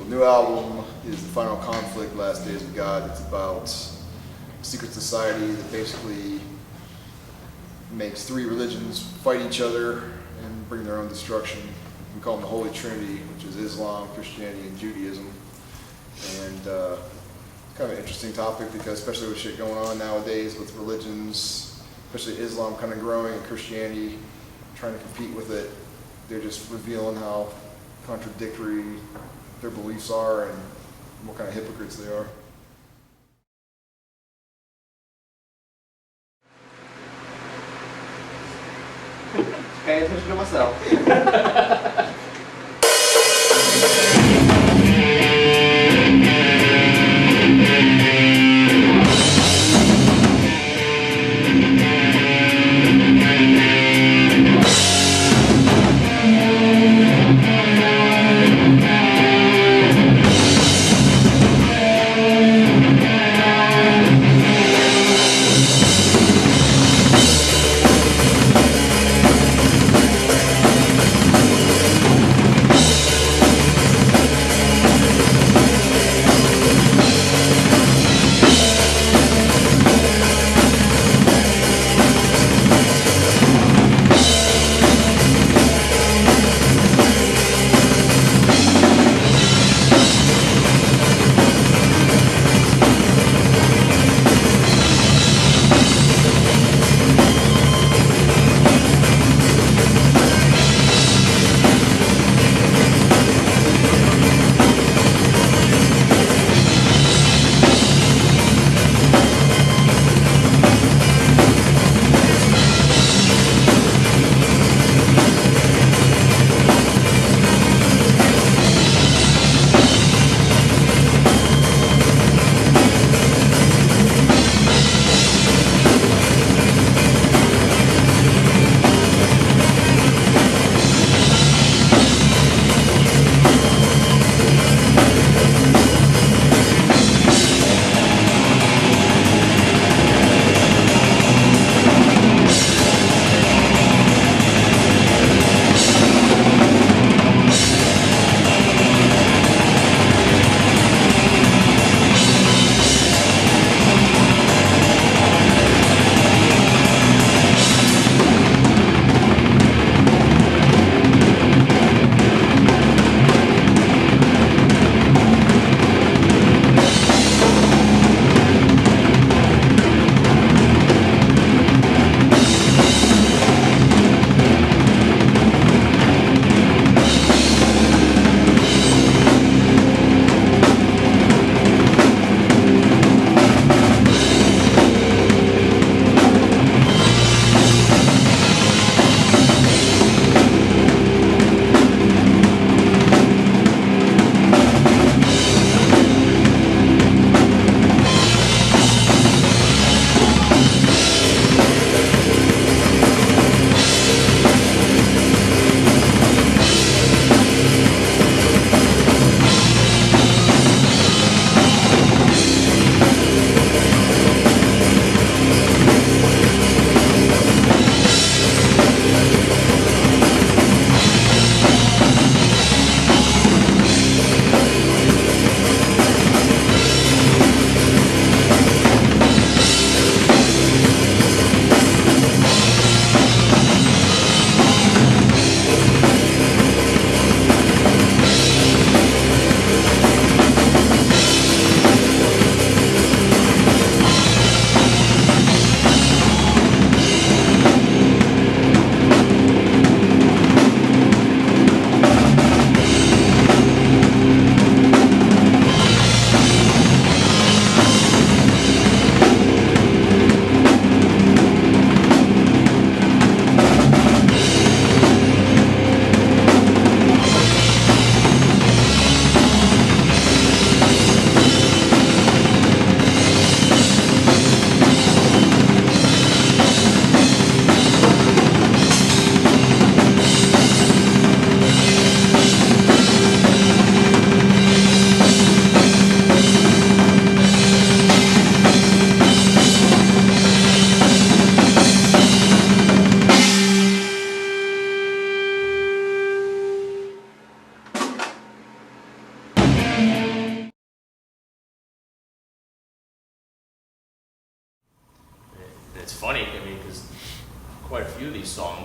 The new album is The Final Conflict, Last Days of God. It's about a secret society that basically makes three religions fight each other and bring their own destruction. We call them the Holy Trinity, which is Islam, Christianity, and Judaism. And kind of an interesting topic because especially with shit going on nowadays with religions, especially Islam kind of growing and Christianity trying to compete with it, they're just revealing how contradictory their beliefs are and what kind of hypocrites they are. Pay attention to myself.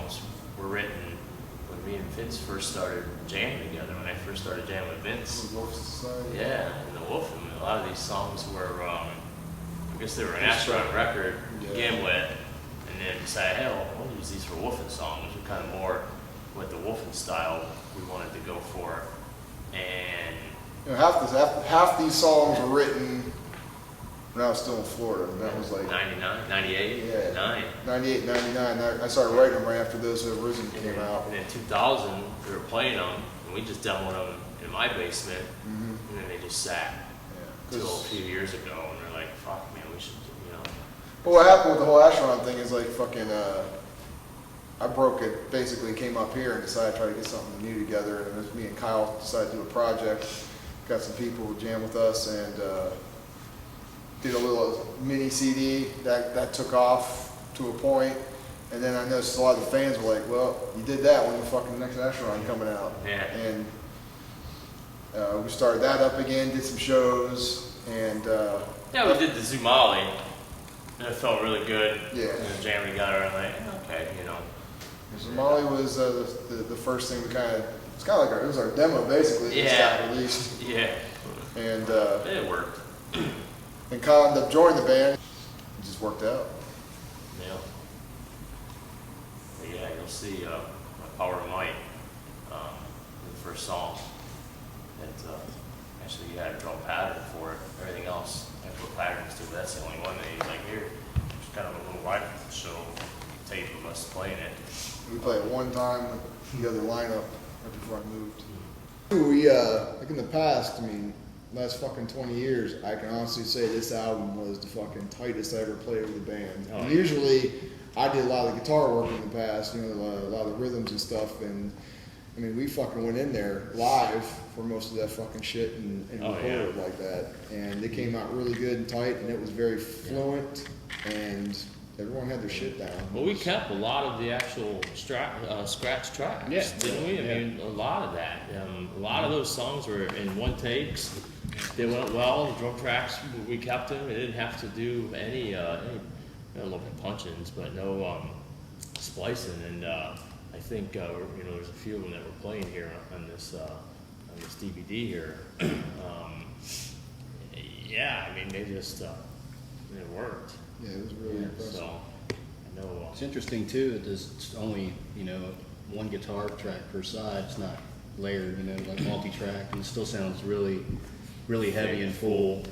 songs were written when me and Vince first started jamming together. When I first started jamming with Vince. Wolf Society. Yeah, and the Wolf. And a lot of these songs were, I guess they were an Acheron record, Gimlet, and then decided, hell, we'll use these for Wolfen songs. We're kind of more with the Wolfen style we wanted to go for. And You know, half these songs were written when I was still in Florida. And that was like 99, 98, Yeah. 9. 98, 99. I started writing them right after Those Who Have Risen came out. And in 2000, we were playing them, and we just demoed them in my basement, Mm-hmm. and then they just sat Yeah. until a 'Cause- few years ago, and we're like, fuck, man, we should, you know. But what happened with the whole Acheron thing is like fucking, I broke it, basically came up here and decided to try to get something new together. And it was me and Kyle decided to do a project, got some people who jam with us, and did a little mini CD that took off to a point. And then I noticed a lot of the fans were like, well, you did that when the fucking next Acheron coming out. Yeah. And we started that up again, did some shows, and Yeah, we did the Zumali, and it felt really good. Yeah. And then jamming together, and like, okay, you know. Molly was the first thing we kind of, it's kind of like it was our demo basically, that just Yeah. got released. Yeah, And it worked. Kyle ended up joining the band. It just worked out. Yeah. But yeah, you'll see Power of Might, the first song. That actually you had a drum pattern for it. Everything else I put patterns to, but that's the only one that he's like, here, just kind of a little rifle show tape of us playing it. We played it one time with the other lineup right before I moved. We, like in the past, I mean, last fucking 20 years, I can honestly say this album was the fucking tightest I ever played with the band. Oh, And yeah. usually, I did a lot of the guitar work in the past, you know, a lot of the rhythms and stuff, and I mean, we fucking went in there live for most of that fucking shit and Oh, recorded yeah. like that. And it came out really good and tight, and it was very fluent, and everyone had their shit down. Well, we kept a lot of the actual scratch tracks, Yeah. didn't we? I Yeah. mean, a lot of that. A lot of those songs were in one takes. They went well. The drum tracks, we kept them. We didn't have to do any a little bit punch-ins, but no splicing. And I think you know, there's a few of them that we're playing here on this DVD here. Yeah, I mean, they just it worked. Yeah, it was really impressive. So I know. It's interesting too that there's only, you know, one guitar track per side. It's not layered, you know, like multi-track, and it still sounds really, really heavy and full.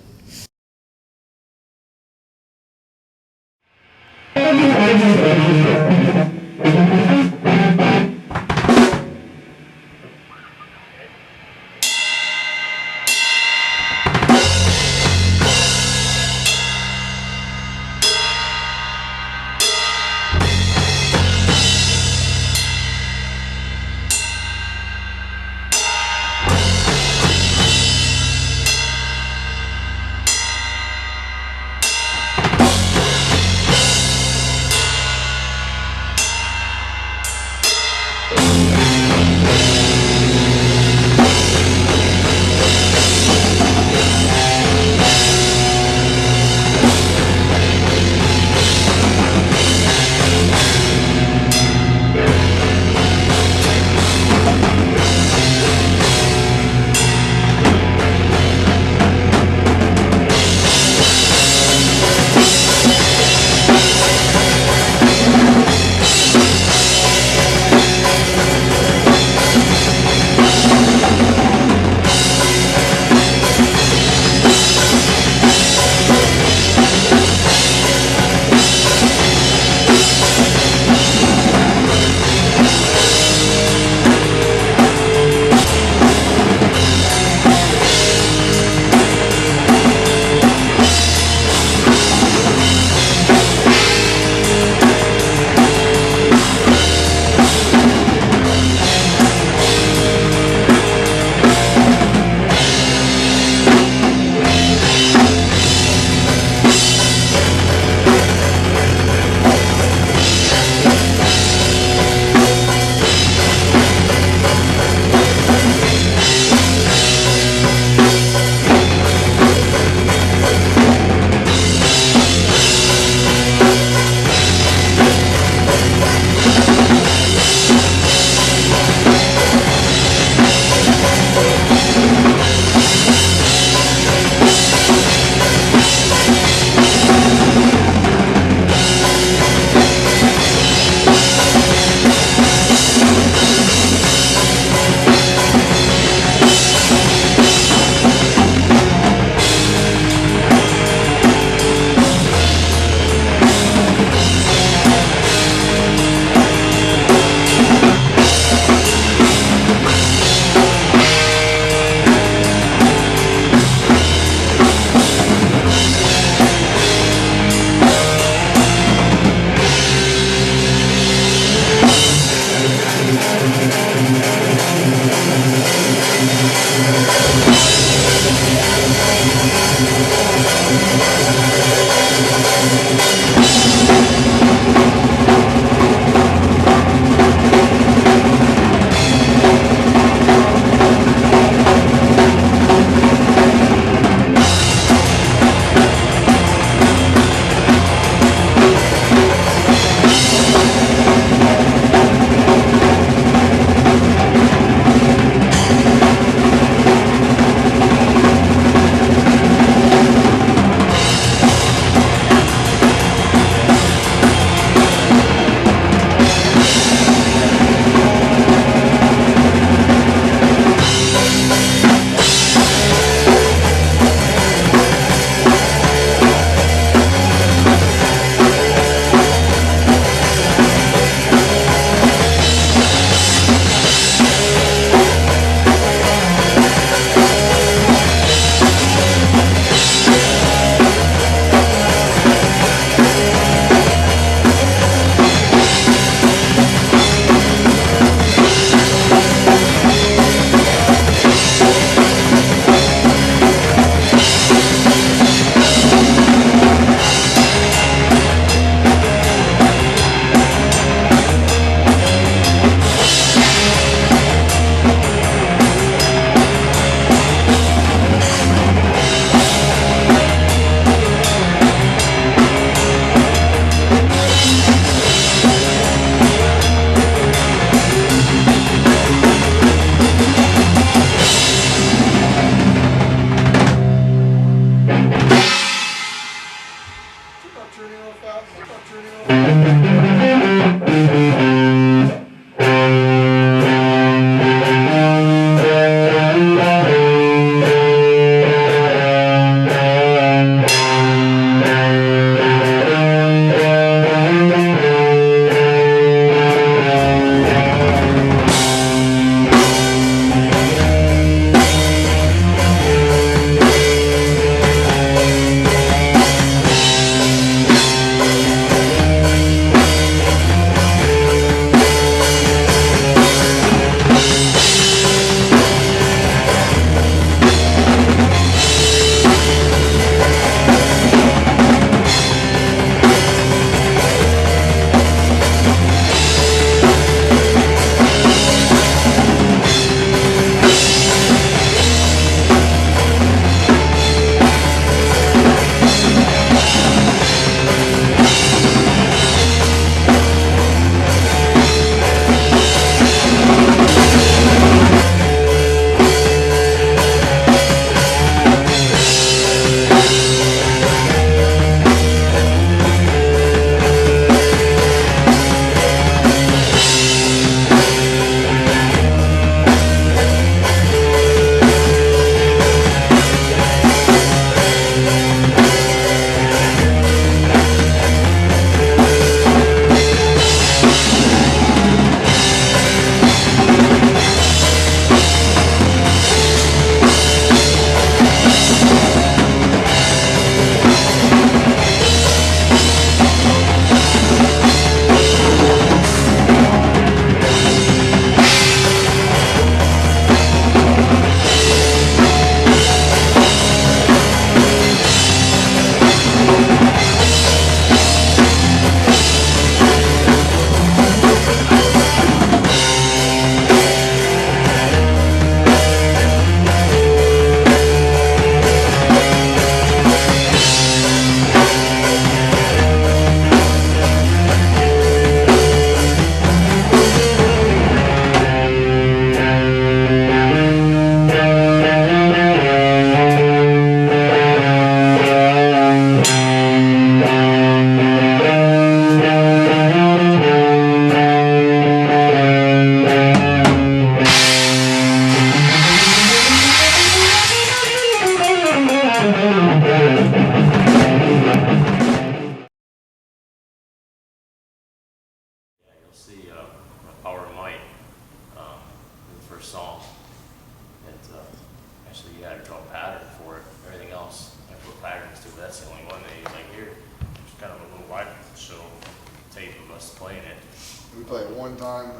We play it one time,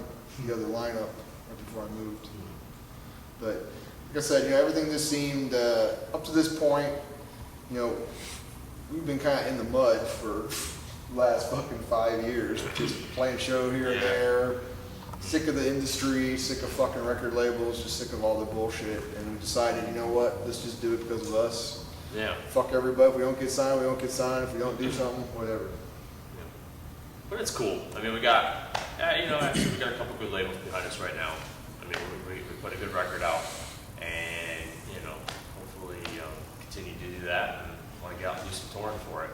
the other lineup right before I moved. But like I said, everything just seemed, up to this point, we've been kind of in the mud for the last fucking 5 years, just playing a show here and there, sick of the industry, sick of fucking record labels, just sick of all the bullshit, and we decided, you know what, let's just do it because of us. Yeah. Fuck everybody. If we don't get signed, we don't get signed. If we don't do something, whatever. Yeah. But it's cool. I mean, we got, actually we got a couple good labels behind us right now. I mean, we put a good record out, and, hopefully continue to do that, and want to get out and do some touring for it.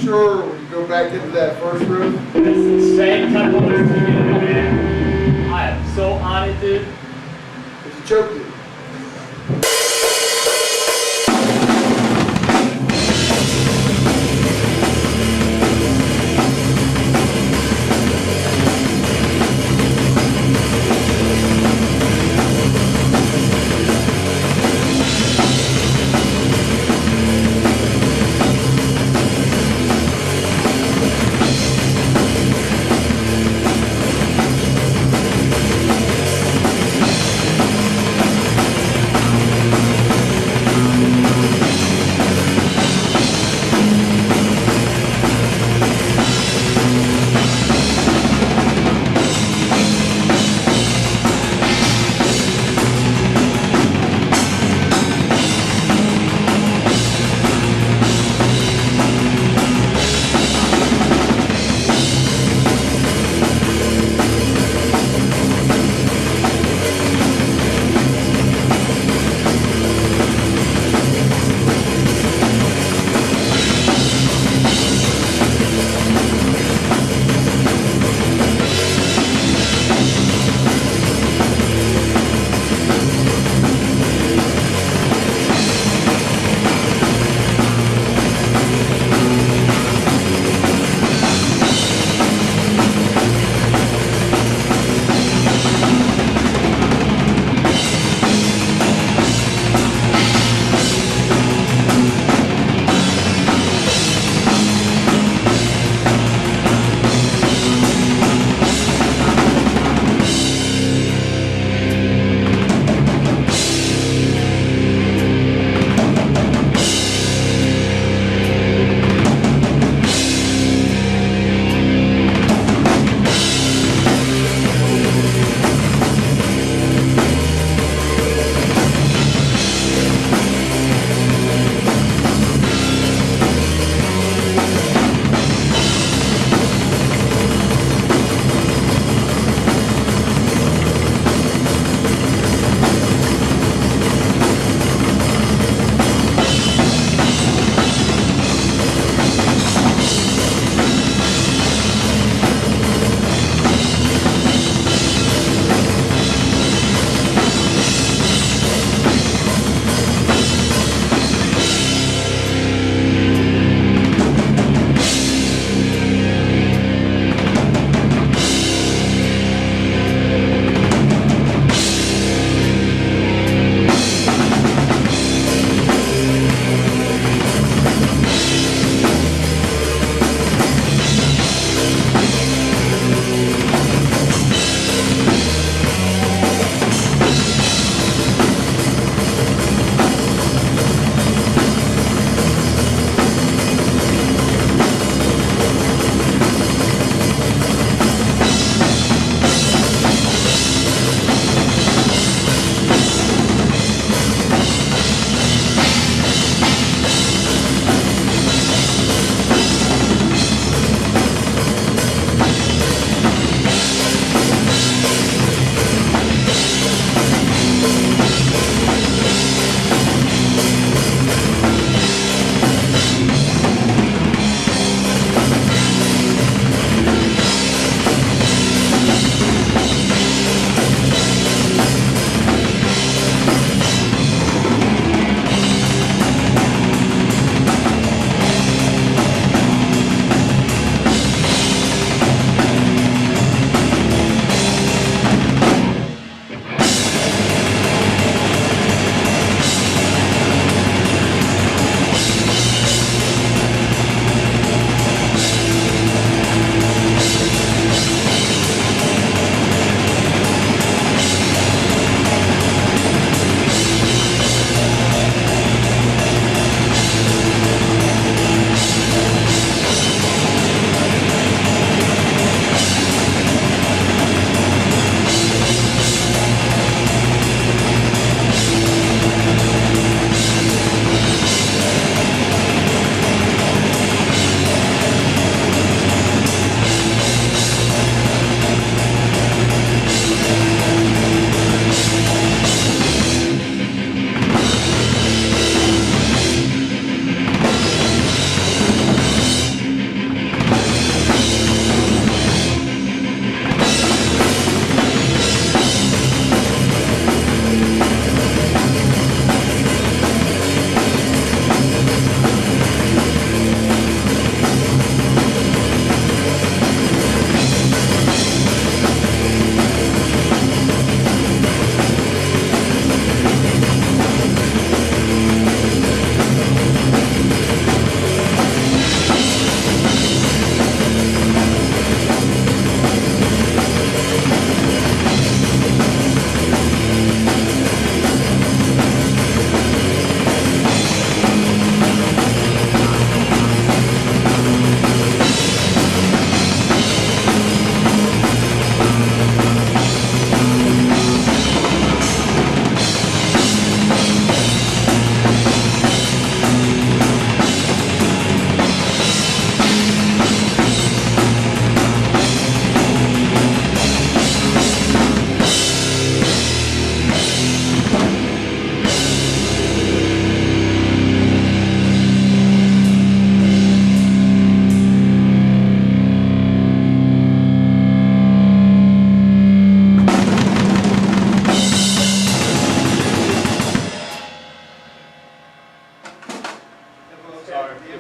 Sure, when you go back into that first room. It's the same tempo as the beginning, man. I am so on it, dude. There's a choke dude.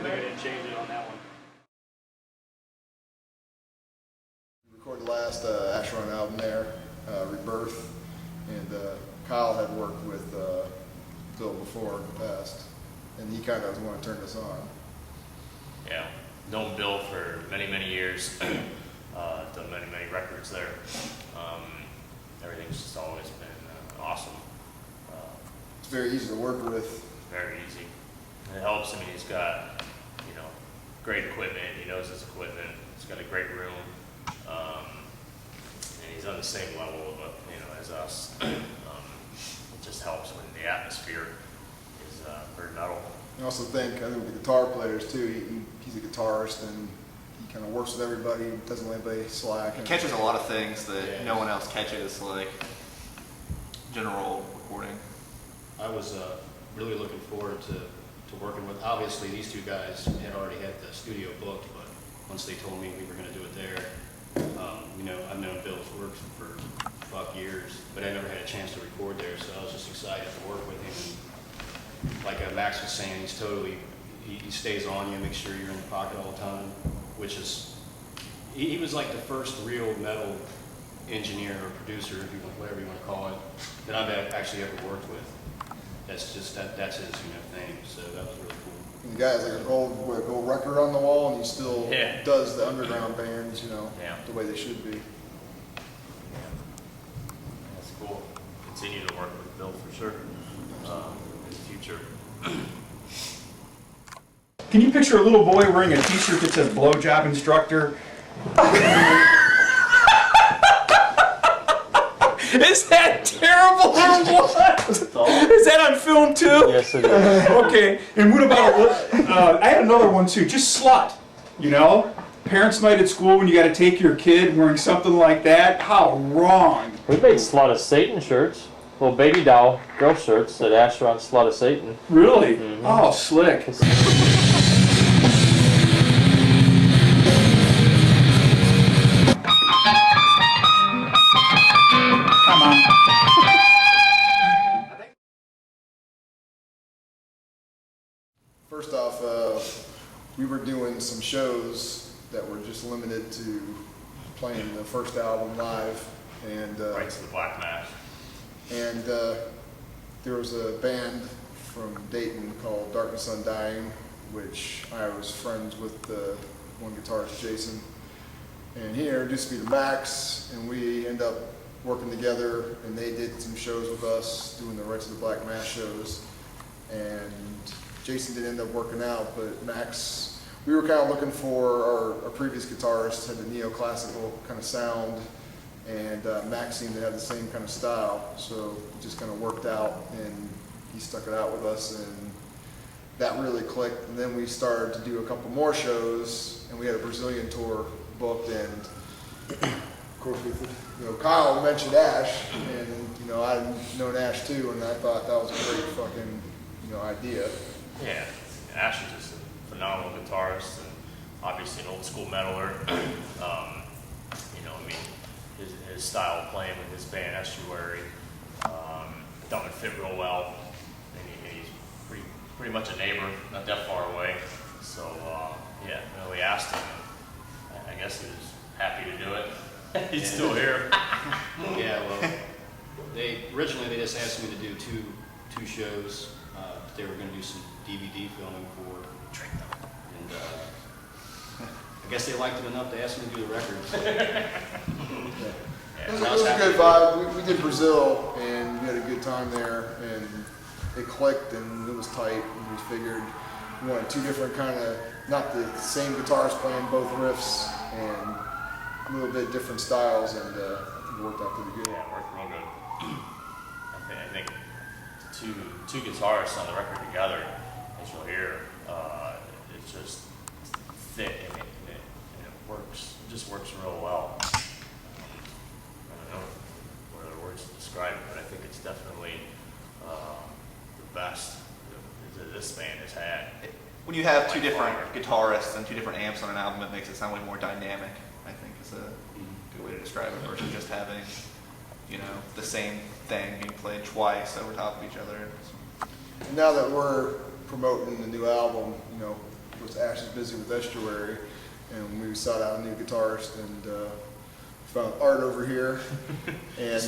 think I didn't change it on that one. We recorded the last Acheron album there, Rebirth, and Kyle had worked with Bill before in the past, and he kind of was the one who turned us on. Yeah, known Bill for many, many years. Done many, many records there. Everything's just always been awesome. It's very easy to work with. Very easy. And it helps. I mean, he's got, you know, great equipment. He knows his equipment. He's got a great room. And he's on the same level of, you know, as us. It just helps when the atmosphere is very metal. I also think, I think with the guitar players too, he's a guitarist and he kind of works with everybody, doesn't let anybody slack. He catches a lot of things that no one else catches, like general recording. I was really looking forward to working with, obviously these two guys had already had the studio booked, but once they told me we were going to do it there, you know, I've known Bill's work for years, but I never had a chance to record there, so I was just excited to work with him. And like Max was saying, he's totally, he stays on you, makes sure you're in the pocket all the time, which is, he was like the first real metal engineer or producer, if you want, whatever you want to call it, that I've actually ever worked with. That's just, that's his, you know, thing, so that was really cool. And the guy has like a gold record on the wall, and he still Yeah. does the underground bands, you know, Yeah. the way they should be. Yeah. That's cool. Continue to work with Bill for sure in the future. Can you picture a little boy wearing a t-shirt that says blowjob instructor? Is that terrible or what? Is that on film too? Yes, it is. Okay, and what about, I had another one too, just slut, you know? Parents' night at school when you gotta take your kid wearing something like that, how wrong. We made Slut of Satan shirts. Little baby doll girl shirts that Acheron Slut of Satan. Really? Oh, slick. Come on. First off, we were doing some shows that were just limited to playing the first album live, and Rites to the Black Mass. and there was a band from Dayton called Darkness Undying, which I was friends with one guitarist, Jason, and he introduced me to Max, and we ended up working together, and they did some shows with us, doing the Rites of the Black Mass shows, and Jason didn't end up working out, but Max, we were kind of looking for, our previous guitarist had the neoclassical kind of sound, and Max seemed to have the same kind of style, so it just kind of worked out, and he stuck it out with us, and that really clicked. And then we started to do a couple more shows, and we had a Brazilian tour booked, and of course, you know, Kyle mentioned Ash, and you know, I'd known Ash too, and I thought that was a great fucking, you know, idea. Yeah, Ash is just a phenomenal guitarist and obviously an old school metaler. You know, I mean, his style of playing with his band Estuary thought would fit real well, and he's pretty much a neighbor, not that far away. So yeah, you know, we asked him, and I guess he was happy to do it. He's still here. Yeah, well, originally they just asked me to do two shows. They were going to do some DVD filming for, and I guess they liked it enough to ask me to do the records. It was a good vibe. We did Brazil, and we had a good time there, and it clicked, and it was tight, and we figured we wanted two different kind of, not the same guitars playing both riffs, and a little bit different styles, and I think it worked out pretty good. Yeah, it worked real good. I think two guitarists on the record together, as you'll hear, it's just thick and it works. It just works real well. I don't know what other words to describe it, but I think it's definitely the best that this band has had. When you have two different guitarists and two different amps on an album, it makes it sound way more dynamic, I think is a good way to describe it, versus just having, you know, the same thing being played twice over top of each other. And now that we're promoting the new album, you know, course, Ash is busy with estuary, and we sought out a new guitarist, and found Art over here, and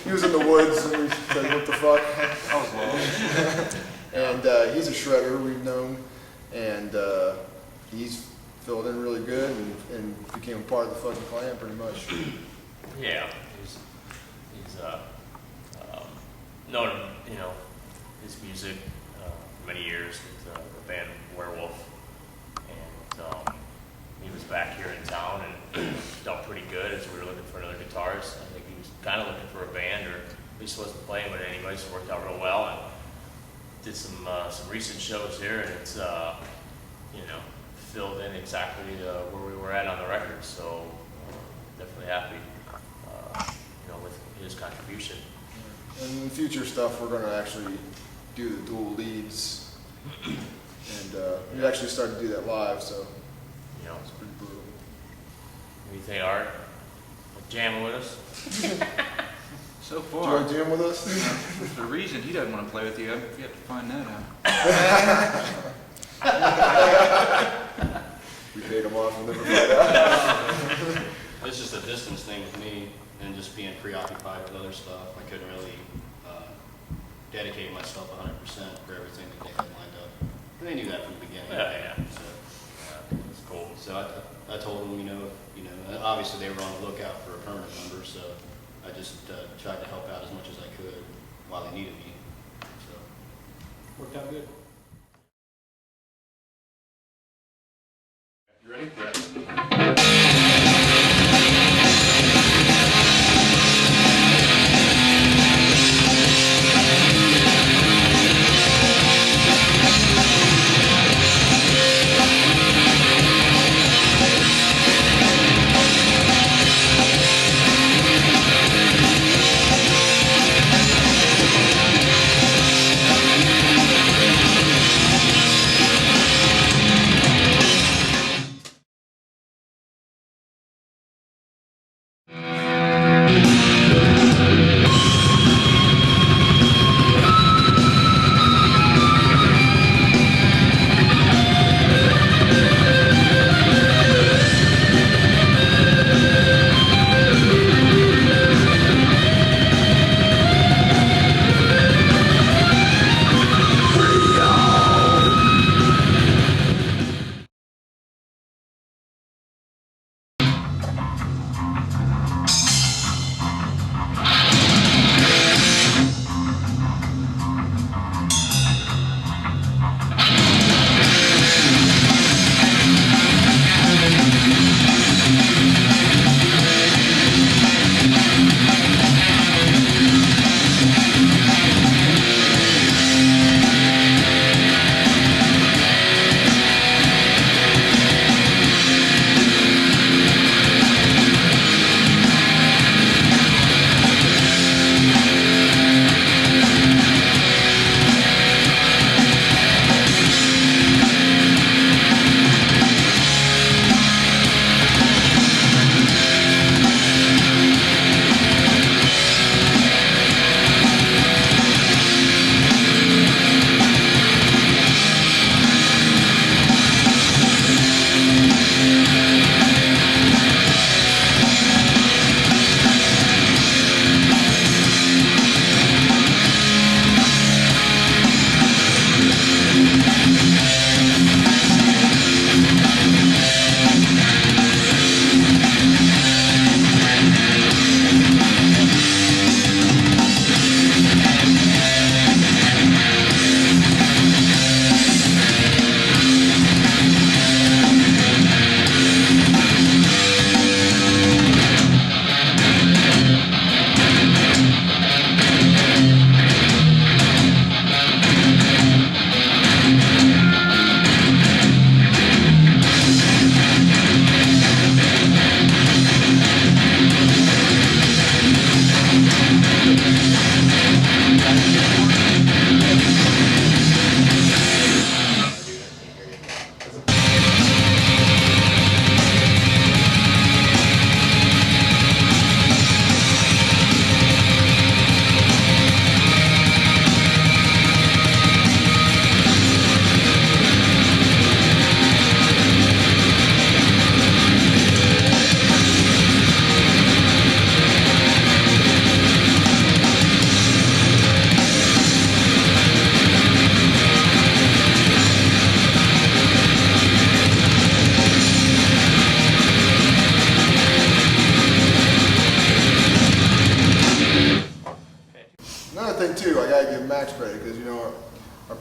he was in the woods, and we said, what the fuck? I was lost. And he's a shredder, we've known, and he's filled in really good and became a part of the fucking clan pretty much. Yeah, he's known, his music for many years with the band Werewolf, and he was back here in town and done pretty good as we were looking for another guitarist. I think he was kind of looking for a band, or at least wasn't playing with anybody, so it worked out real well. And did some recent shows here, and it's filled in exactly where we were at on the record. So definitely happy, with his contribution. And in future stuff, we're going to actually do the dual leads, and we actually started to do that live, so it's pretty brutal. Anything, Art? Jamming with us? So Do you far, want to jam with us? the reason he doesn't want to play with you, I've yet to find that out. We paid him off and never found out. It's just a distance thing with me, and just being preoccupied with other stuff. I couldn't really dedicate myself 100% for everything that they had lined up. And they knew that from the beginning. Yeah. So, It's cool. so I told them, obviously they were on the lookout for a permanent member, so I just tried to help out as much as I could while they needed me. So worked out good. You ready? Yeah.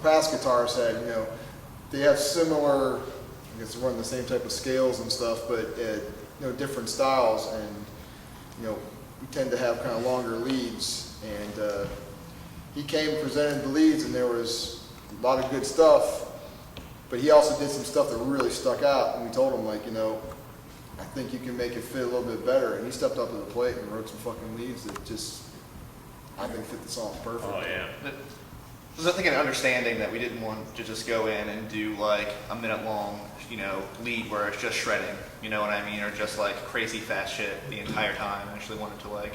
past guitarists had, you know, they have similar, I guess they're running the same type of scales and stuff, but you know, different styles, and you know, we tend to have kind of longer leads. And he came, presented the leads, and there was a lot of good stuff, but he also did some stuff that really stuck out, and we told him, like, you know, I think you can make it fit a little bit better, and he stepped up to the plate and wrote some fucking leads that just, I think, fit the song perfect. Oh yeah. There's I think an understanding that we didn't want to just go in and do like a minute long, you know, lead where it's just shredding, you know what I mean, or just like crazy fast shit the entire time. I actually wanted to like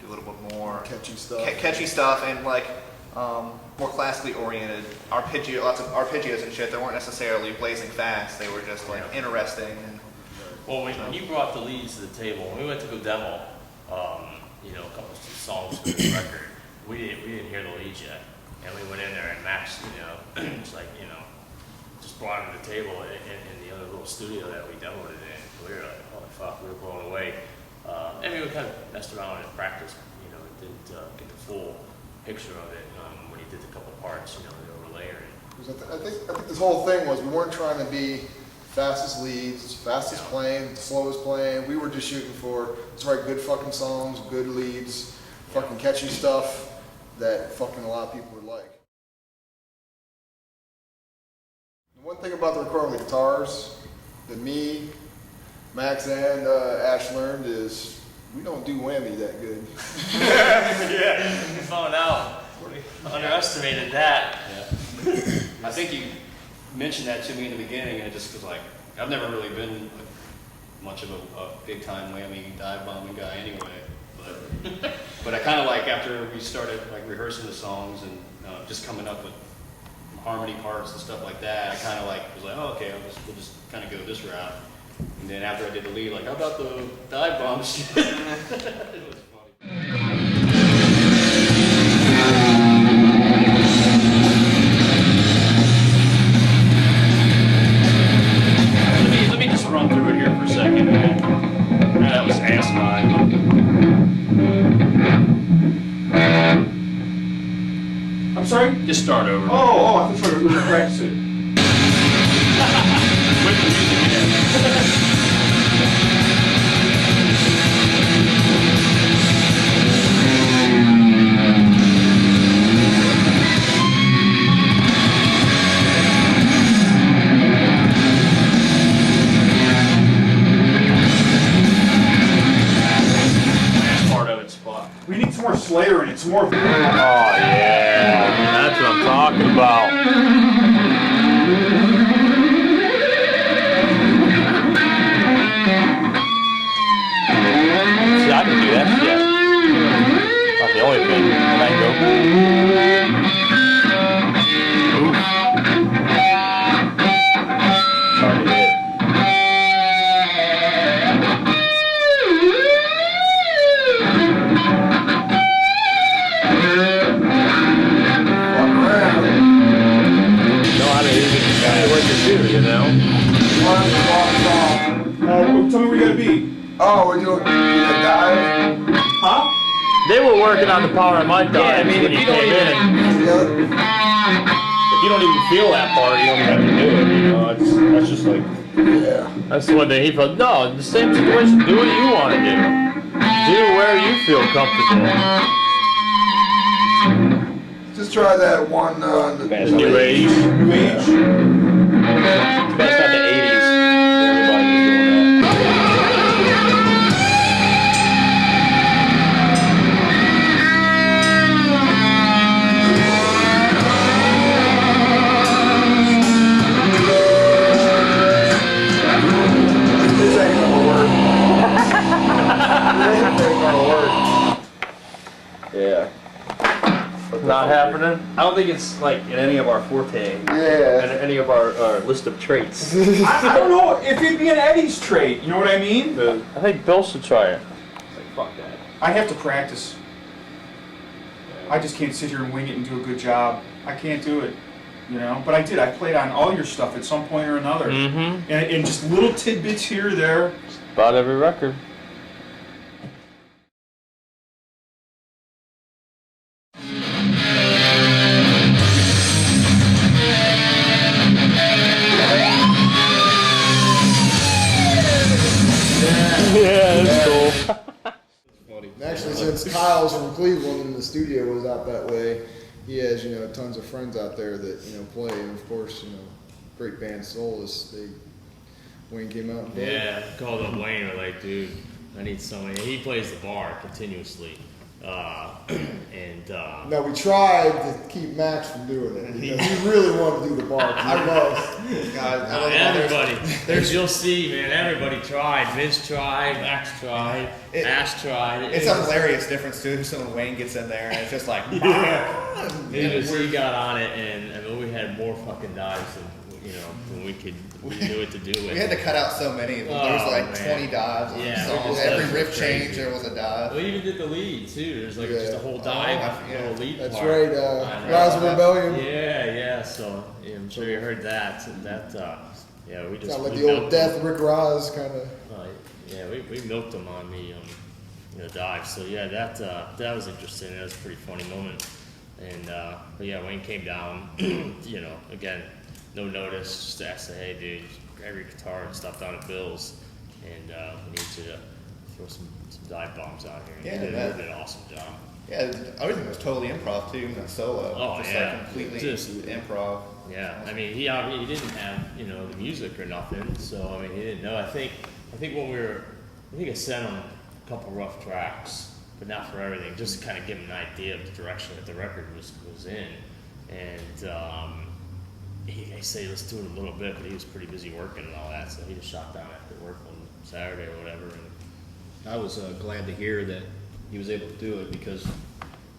do a little bit more Catchy stuff. catchy stuff, and like more classically oriented arpeggio, lots of arpeggios and shit. They weren't necessarily blazing fast. They were just like interesting. And Well, when you brought the leads to the table, when we went to go demo, you know, a couple of songs for this record, we didn't hear the leads yet, and we went in there and Max, you know, it's like, you know, just brought it to the table in the other little studio that we demoed it in. We were like, holy fuck, we were blown away. And we kind of messed around in practice, you know, didn't get the full picture of it when he did the couple parts, you know, the overlayering. I think this whole thing was, we weren't trying to be fastest leads, fastest playing, slowest playing. We were just shooting for, let's write good fucking songs, good leads, fucking catchy stuff that fucking a lot of people would like. The one thing about the recording of the guitars that me, Max, and Ash learned is we don't do whammy that good. Yeah, we found out. We underestimated that. Yeah. I think you mentioned that to me in the beginning, and it just was like, I've never really been much of a big time whammy dive bombing guy anyway. But I kind of like, after we started like rehearsing the songs and just coming up with harmony parts and stuff like that, I kind of like was like, oh, okay, we'll just kind of go this route. And then after I did the lead, like, how about the dive bomb shit? It was funny. Let me just run through it here for a second, man. That was asinine. I'm sorry? Just start over. Oh, I thought you were practicing. With the music again. We need some more Slayer in it, some more. Oh yeah, that's what I'm talking about. See, I can do that shit. Not the only thing. And I go. Hard to hit. You know? Tell me where you gotta be. Oh, we're doing a dive? Huh? They were working on the power of my dive I mean, when if you you don't came even- in. If you don't even feel that part, you don't even have to do it. You know, that's just like. Yeah. That's the one thing he felt. No, the same situation. Do what you want to do. Do where you feel comfortable. Just try that one. The new age. New age? That's not the 80s. Everybody was doing that. This ain't gonna work. This ain't gonna work. Yeah. Not happening? I don't think it's like in any of our forte, Yeah. any of our list of traits. I don't know if it'd be an Eddie's trait, you know what I mean? I think Bill should try it. Like, fuck that. I have to practice. I just can't sit here and wing it and do a good job. I can't do it, you know? But I did. I played on all your stuff at some point or another. Mm-hmm. And just little tidbits here or there. About every record. since Kyle's from Cleveland and the studio was out that way, he has, you know, tons of friends out there that, you know, play. And of course, you know, great band Soulless, Wayne came out and played. Yeah, called up Wayne, we're like, dude, I need somebody. He plays the bar continuously. No, we tried to keep Max from doing it because he really wanted to do the bar. I love guys. Everybody, you'll see, man. Everybody tried. Vince tried. Max tried. Ash tried. It's a hilarious difference too. So when Wayne gets in there and it's just like, He got on it, and I mean, we had more fucking dives than we knew what to do with. we had to cut out so many. There was like 20 dives. On Yeah, the song. it Every was riff crazy. change, there was a dive. We even did the lead too. There's like just a whole dive, little lead That's part. right, Rise of Rebellion. Yeah. So I'm sure you heard that. Yeah, we just Sound like we the old milked Death them. Rick Ross kind of. Yeah, we milked them on the dive. So yeah, that was interesting. That was a pretty funny moment. And but yeah, Wayne came down. Again, no notice. Just asked, hey, dude, grab your guitar and stuff down at Bill's, and we need you to throw some dive bombs out here. And Yeah, he that- did an awesome job. Yeah, everything was totally improv too, not solo. Oh, just yeah. like completely Just- improv. Yeah, I mean, he didn't have the music or nothing, so I mean, he didn't know. I think I sent him a couple rough tracks, but not for everything, just to kind of give him an idea of the direction that the record was in. And I say let's do it a little bit, but he was pretty busy working and all that, so he just shot down after work on Saturday or whatever. And I was glad to hear that he was able to do it because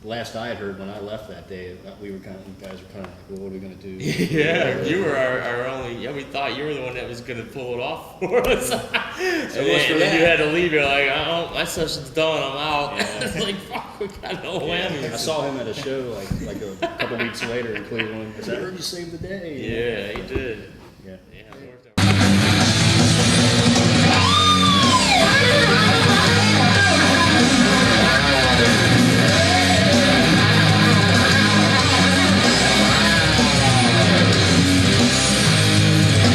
last I had heard when I left that day, you guys were kind of like, well, what are we going to do? yeah, you were our only. Yeah, we thought you were the one that was gonna pull it off for us. and then you had to leave. You're like, oh, my session's done. I'm out. It's like, fuck, we got no whammy. I saw him at a show like a couple weeks later in Cleveland. I heard you saved the day. Yeah, he did. Yeah. Yeah, it worked out.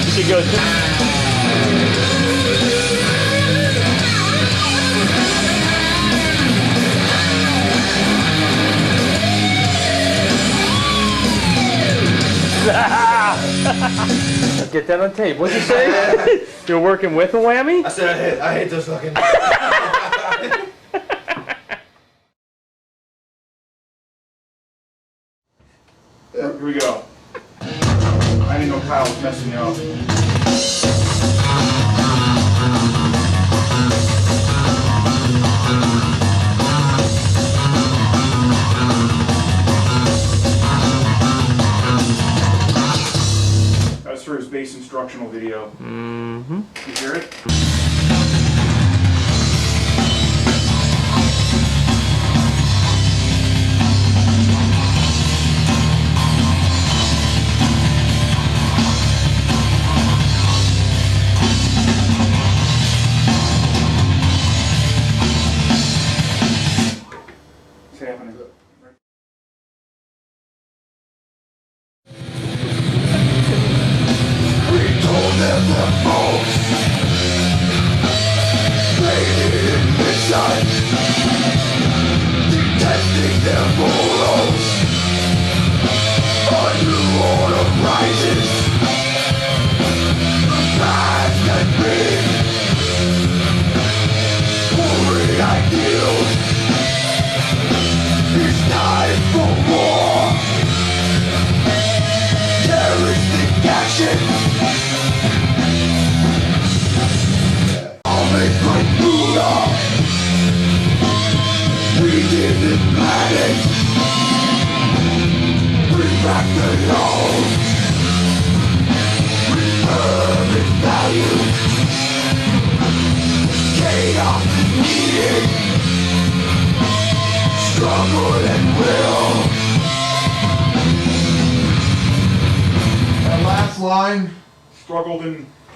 You should go. Get that on tape. What'd you say? You're working with a whammy? I said I hate this fucking. Here we go. I didn't know Kyle was messing me up. That's for his bass instructional video. Mm-hmm. You hear it? It's happening. That last line.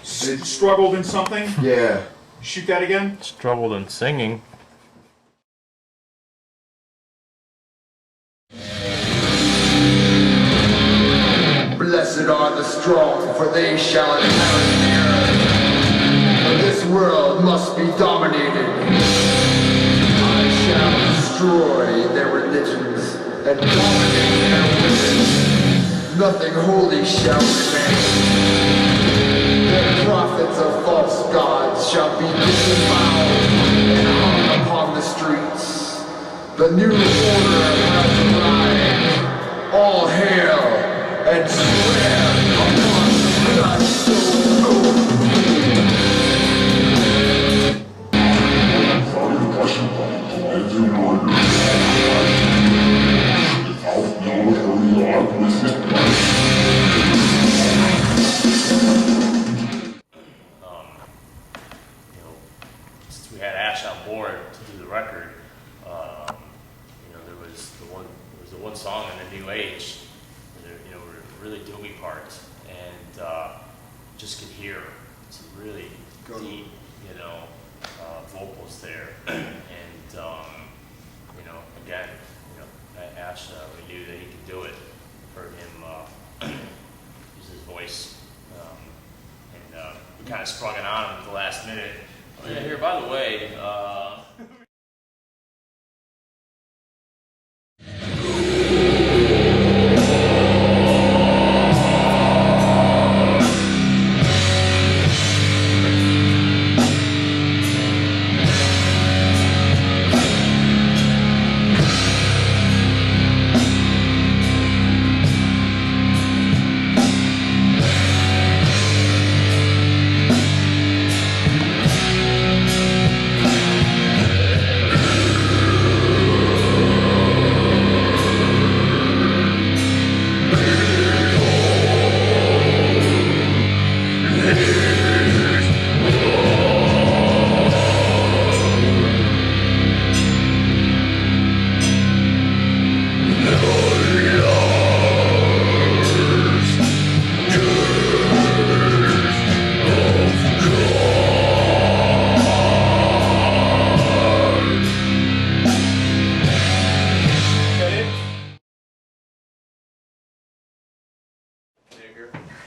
Struggled in something? Yeah. Shoot that again? Struggled in singing. Blessed are the strong, for they shall inherit the earth. For this world must be dominated. I shall destroy their religions and dominate their women. Nothing holy shall remain. Their prophets of false gods shall be disemboweled and hung upon the streets. The new order has arrived. All hail and swear upon the blood-soaked oath. You know, since we had Ash on board to do the record, you know, there was the one song in the New Age, where there, you know, were really doomy parts, and just could hear some really deep, you know, vocals there, and you know, again, you know, Ash, we knew that he could do it. Heard him use his voice, and we kind of sprung it on him at the last minute. Oh, yeah, here, by the way,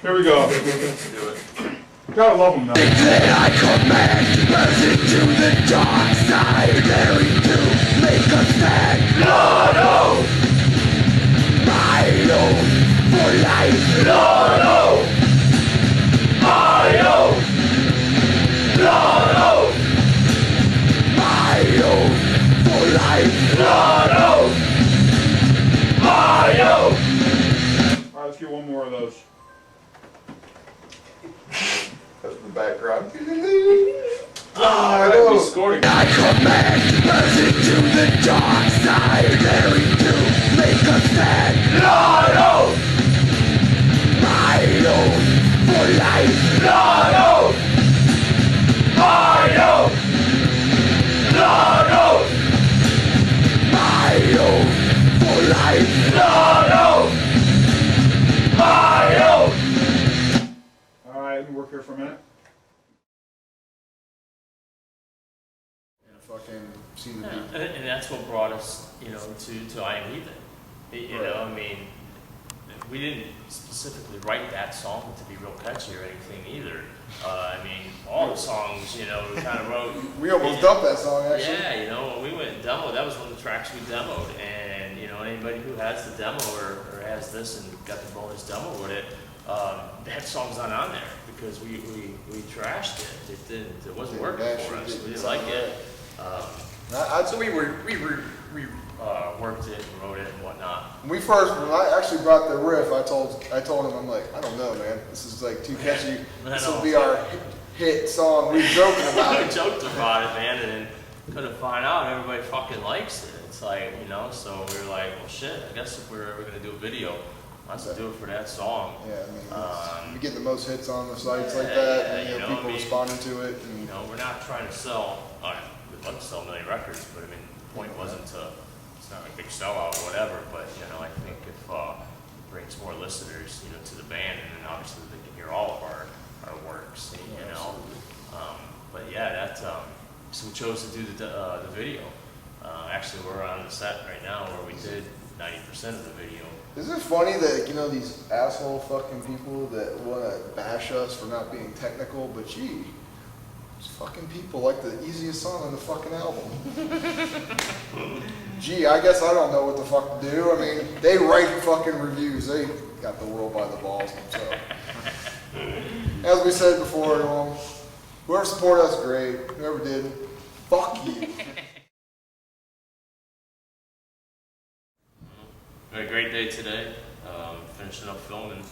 Here we go. Gotta love them now. I command mercy to the dark side, daring to make a stand. Lord, oh, my own for life. Lord, oh, my own. Lord, oh, my own for life. Lord, oh, my own. All right, let's get one more of those. That's the background. we scored I command mercy to the dark side, daring to make a stand. Lord, oh, my own for life. Lord, oh, my own. Lord, oh, my own for life. Lord, oh, my own. All right, let me work here for a minute. Fucking seen the Yeah, and that's what brought us, you know, to I Am Heathen. You know, I mean, we didn't specifically write that song to be real catchy or anything either. I mean, all the songs, you know, we kind of wrote. We almost dumped that song, actually. Yeah, you know, when we went and demoed, that was one of the tracks we demoed. And, you know, anybody who has the demo or has this and got the bonus demo with it, that song's not on there because we trashed it. It wasn't working for us. We didn't like it. So we worked it and wrote it and whatnot. When I actually brought the riff, I told him, I'm like, I don't know, man. This is like too catchy. This will be our hit song. We were joking about it. We joked about it, man, and then couldn't find out everybody fucking likes it. It's like, you know, so we were like, well, shit, I guess if we're ever gonna do a video, let's do it for that song. Yeah, I mean, we get the most hits on the sites like that, and you know, people I mean, responding to it. And, you know, we're not trying to sell, we'd love to sell a million records, but I mean, the point wasn't to, it's not a big sellout or whatever, but, you know, I think if it brings more listeners, you know, to the band, and then obviously they can hear all of our works, you know. But yeah, that, so we chose to do the video. Actually, we're on the set right now where we did 90% of the video. Isn't it funny that, you know, these asshole fucking people that want to bash us for not being technical, but gee, These fucking people like the easiest song on the fucking album. Gee, I guess I don't know what the fuck to do. I mean, they write fucking reviews. They got the world by the balls themselves. As we said before, whoever supported us, great. Whoever didn't, fuck you. We had a great day today. Finishing up filming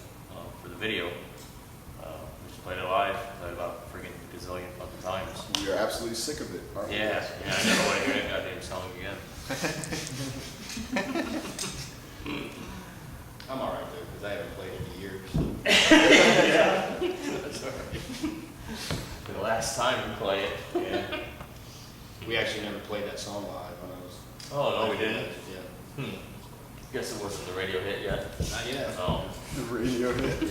for the video. We just played it live. Played about friggin' gazillion fucking times. We are absolutely sick of it, aren't we? Yeah, I never want to hear that goddamn song again. I'm alright though, because I haven't played it in years. Yeah, that's alright. The last time we played it. Yeah. We actually never played that song live when I was. Oh no, we didn't. Yeah. Guess it wasn't the radio hit yet. Not yet. Oh. The radio hit.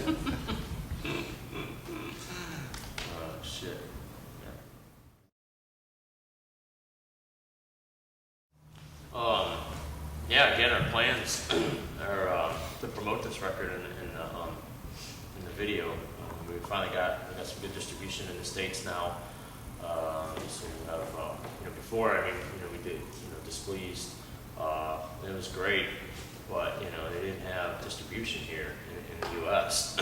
Oh shit. Yeah, again, our plans are to promote this record in the video. We finally got some good distribution in the States now. So we have, before, we did, Displeased. It was great, but, they didn't have distribution here in the U.S.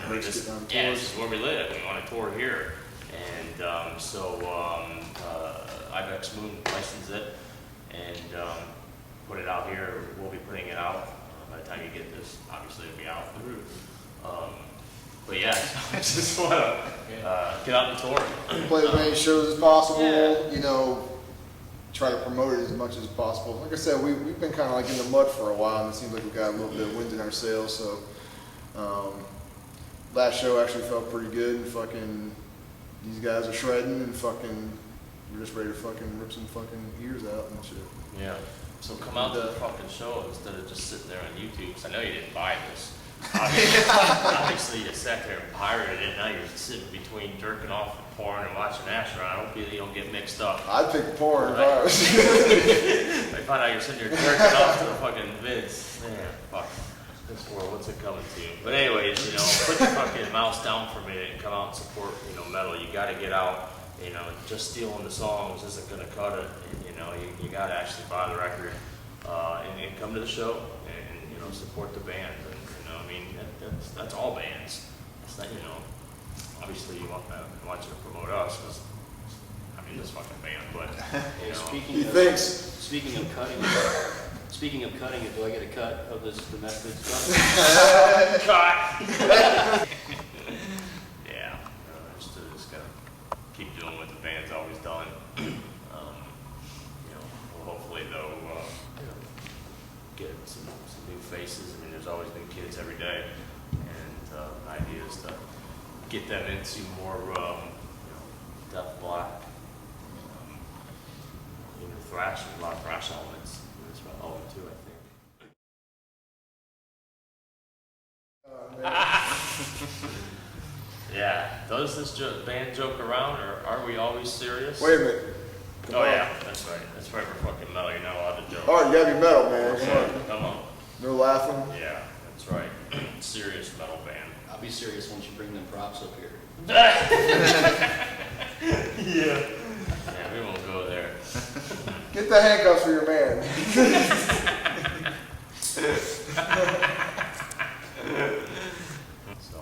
REICH get on Yeah, tours. this is where we live. We want to tour here. And Ibex Moon licensed it and put it out here. We'll be putting it out by the time you get this. Obviously, it'll be out. But yeah, I just want to get out and tour. Play as many shows as possible, Yeah. Try to promote it as much as possible. Like I said, we've been kind of like in the mud for a while, and it seems like we got a little bit of wind in our sails, so last show actually felt pretty good, and fucking these guys are shredding, and fucking we're just ready to fucking rip some fucking ears out and shit. Yeah. So come out to the fucking show instead of just sitting there on YouTube, because I know you didn't buy this. Obviously you sat there and pirated it, now you're sitting between jerking off and porn and watching Acheron. I hope you don't get mixed up. I'd pick porn if I was. I find out you're sitting there jerking off to the fucking Vince. Man, fuck. This world, what's it coming to? But anyways, put the fucking mouse down for a minute and come out and support, metal. You gotta get out, just stealing the songs isn't gonna cut it. You gotta actually buy the record, and come to the show and support the band. And, that's all bands. It's not, obviously you want you to promote us, because, this fucking band, but, He thinks. Speaking of cutting it, do I get a cut of this domestic stuff? Cut! Yeah, just gotta keep doing what the band's always done. Hopefully though, get some new faces. There's always new kids every day, and the idea is to get them into more, death black, thrash, a lot of thrash elements. That's what all too, I think. Yeah. Does this band joke around, or are we always serious? Wait a minute. Come on. Yeah, that's right. That's right for fucking metal. You're not allowed to joke. Oh, you gotta be metal, man. Come on. No laughing. Yeah, that's right. Serious metal band. I'll be serious once you bring them props up here. Yeah, we won't go there. Get the handcuffs for your man. So,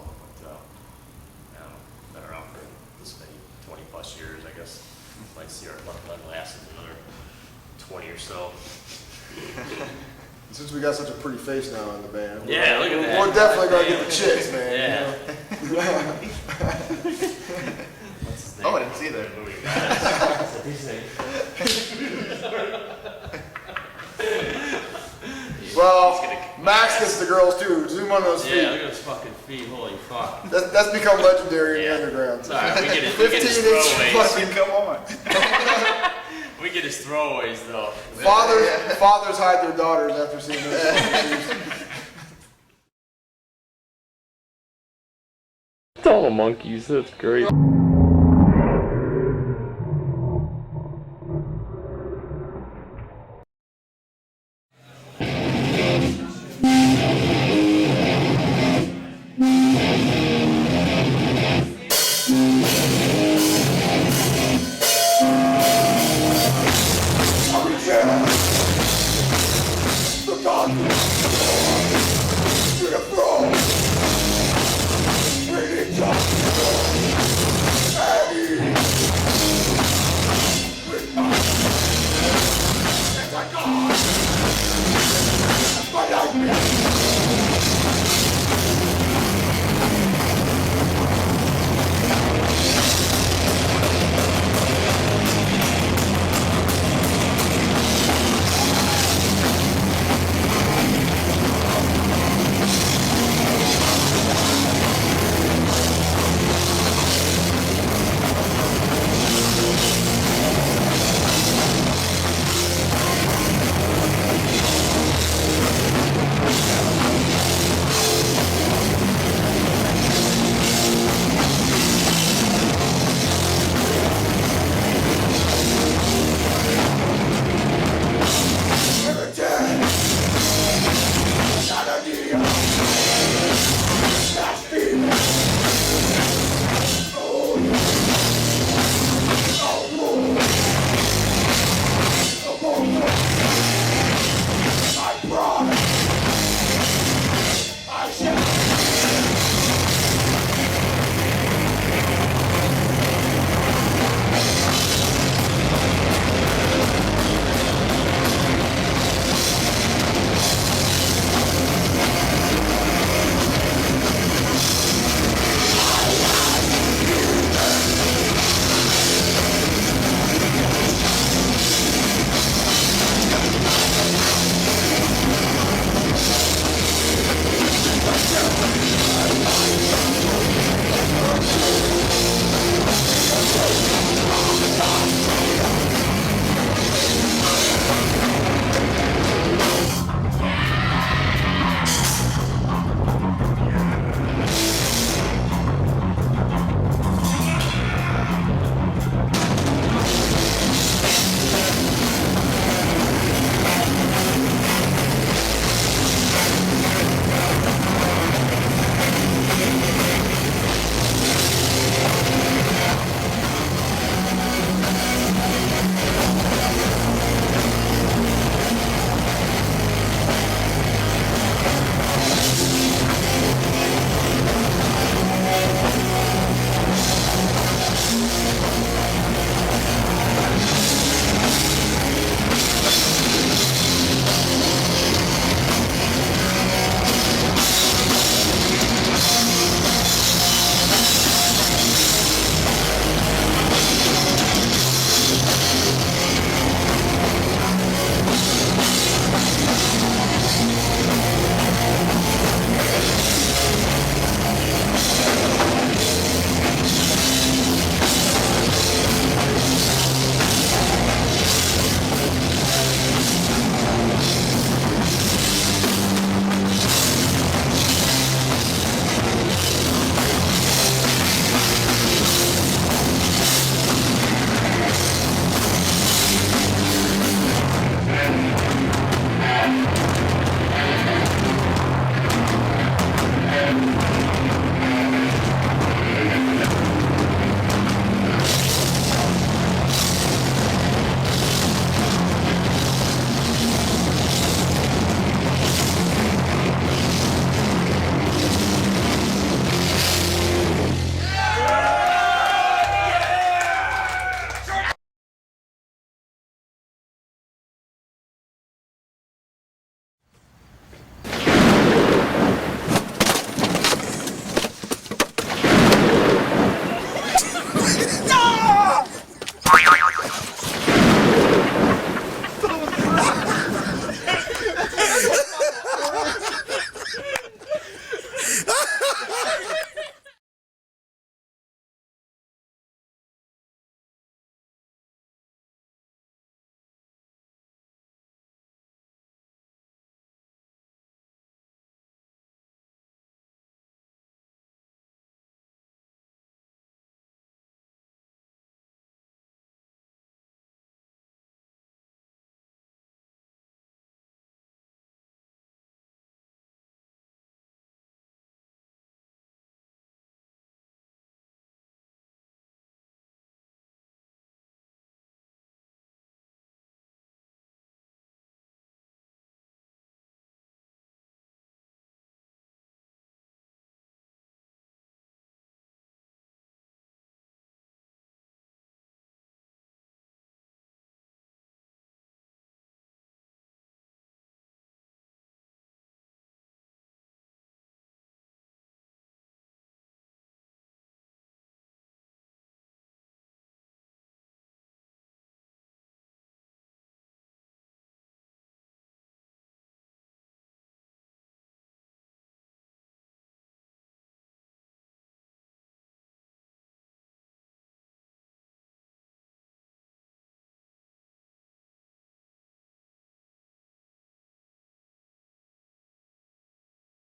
been around for this many 20 plus years, I guess. Might see our luck last another 20 or so. Since we got such a pretty face now in the band, Yeah, look at that. we're definitely gonna get the chicks, man. Yeah. Oh, I didn't see that. Well, Max gets the girls too. Zoom on those feet. Yeah, look at his fucking feet. Holy fuck. That's become legendary Yeah. in the underground. It's all right, we get his 15-inch throwaways. fucking Come on. We get his throwaways though. Fathers hide their daughters after seeing those. It's all the monkeys, that's great.